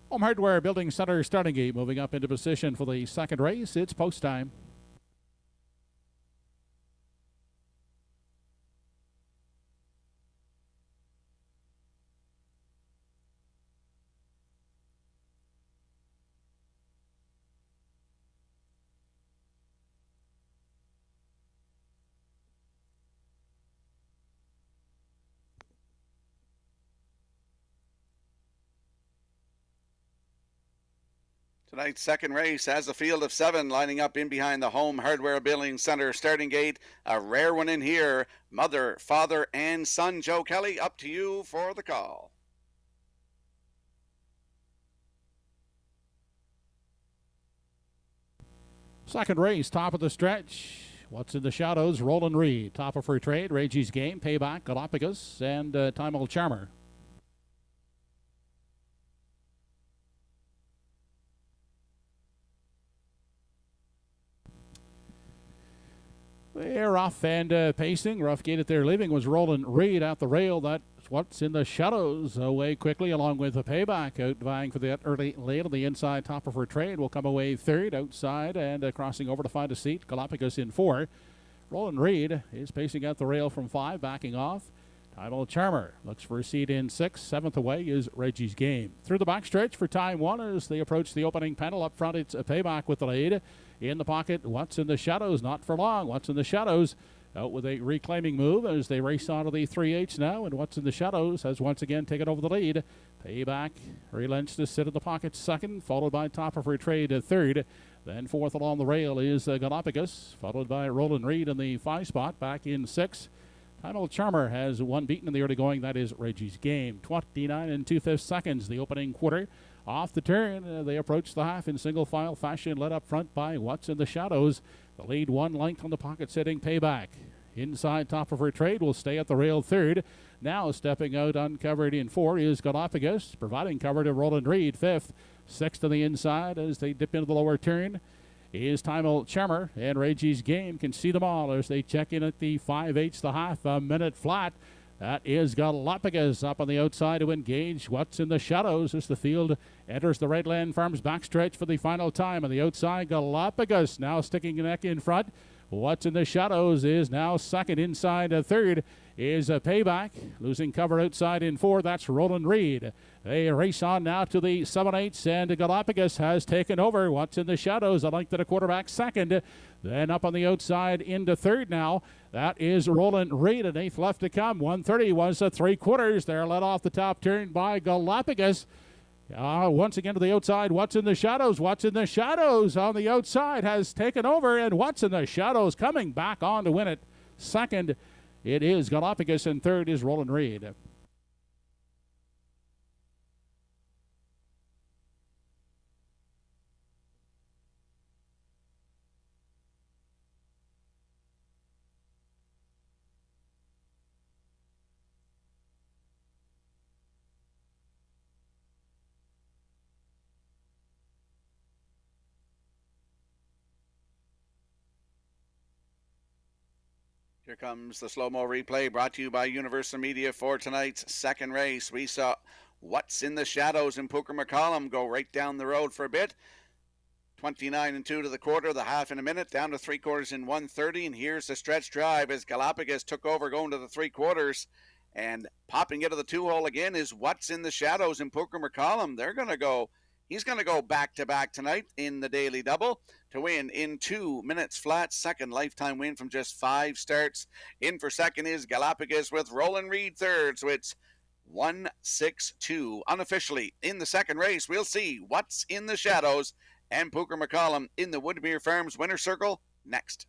Home Hardware Building Center starting gate moving up into position for the second race. It's post time. Tonight's second race has a field of 7 lining up in behind the Home Hardware Building Center starting gate. A rare one in here. Mother, father, and son. Joe Kelly, up to you for the call. Second race, top of the stretch. What's in the shadows? Roland Reed. Top of her trade. Reggie's Game. Payback. Galapagos. And Time Old Charmer. They're off and pacing. Rough gate at their leaving was Roland Reed at the rail. That's what's in the shadows. Away quickly along with the Payback. Out vying for that early late on the inside. Top of her trade will come away third outside and crossing over to find a seat. Galapagos in 4. Roland Reed is pacing at the rail from 5, backing off. Time Old Charmer looks for a seat in 6. 7th away is Reggie's Game. Through the backstretch for time 1 as they approach the opening panel. Up front, it's a Payback with the lead. In the pocket, What's in the Shadows, not for long. What's in the Shadows out with a reclaiming move as they race on to the 3/8 now. And What's in the Shadows has once again taken over the lead. Payback relents to sit in the pocket second, followed by Top of her trade third. Then fourth along the rail is Galapagos, followed by Roland Reed in the 5 spot, back in 6. Time Old Charmer has one beaten in the early going. That is Reggie's Game. 29 2/5 seconds, the opening quarter. Off the turn, they approach the half in single file fashion, led up front by What's in the Shadows. The lead 1 length on the pocket sitting Payback. Inside Top of her trade will stay at the rail third. Now stepping out uncovered in 4 is Galapagos, providing cover to Roland Reed 5th. 6th on the inside as they dip into the lower turn is Time Old Charmer, and Reggie's Game can see them all as they check in at the 5/8, the half a minute flat. That is Galapagos up on the outside to engage What's in the Shadows as the field enters the Redland Farms backstretch for the final time. On the outside, Galapagos now sticking a neck in front. What's in the Shadows is now second. Inside third is a Payback. Losing cover outside in 4. That's Roland Reed. They race on now to the 7/8, and Galapagos has taken over. What's in the Shadows, a length to the quarterback second. Then up on the outside into third now. That is Roland Reed. An 8th left to come. 1:30 was 3/4. They're led off the top turn by Galapagos. Once again to the outside, What's in the Shadows? What's in the Shadows on the outside has taken over, and What's in the Shadows coming back on to win it. Second, it is Galapagos, and third is Roland Reed. Here comes the slow-mo replay brought to you by Universal Media for tonight's second race. We saw What's in the Shadows in Pooker McCollum go right down the road for a bit. 29 2 to the quarter, the half in a minute, down to 3/4 in 1:30. And here's the stretch drive as Galapagos took over going to the 3/4. And popping into the 2-hole again is What's in the Shadows in Pooker McCollum. He's going to go back-to-back tonight in the daily double to win in 2 minutes flat. Second lifetime win from just 5 starts. In for second is Galapagos with Roland Reed third. So it's 1-6-2 unofficially in the second race. We'll see What's in the Shadows and Pooker McCollum in the Woodmere Farms winner circle next.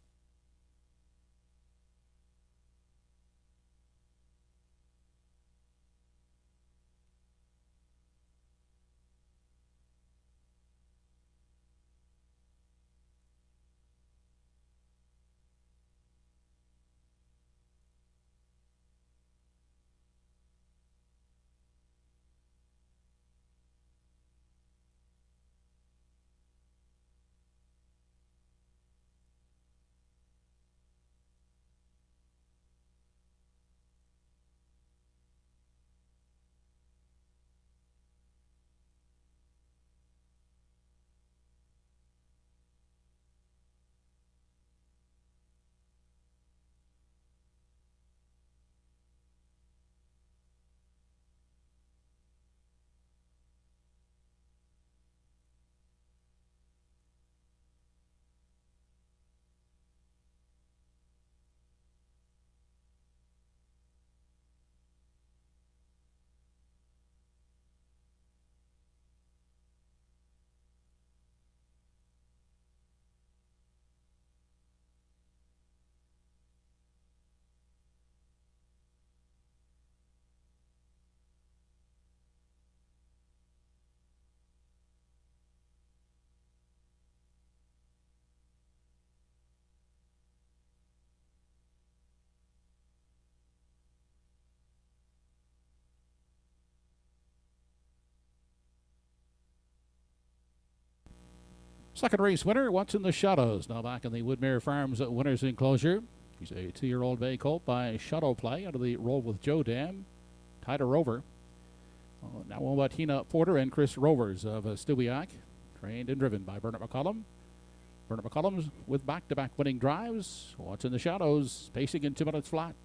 Second race winner, What's in the Shadows. Now back in the Woodmere Farms winners enclosure. He's a 2-year-old bay colt by Shadow Play out of the Roll with Joe Dam. Tied her over. Now owned by Tina Porter and Chris Rovers of Stewiacke. Trained and driven by Bernard McCollum. Bernard McCollum's with back-to-back winning drives. What's in the Shadows, pacing in 2 minutes flat.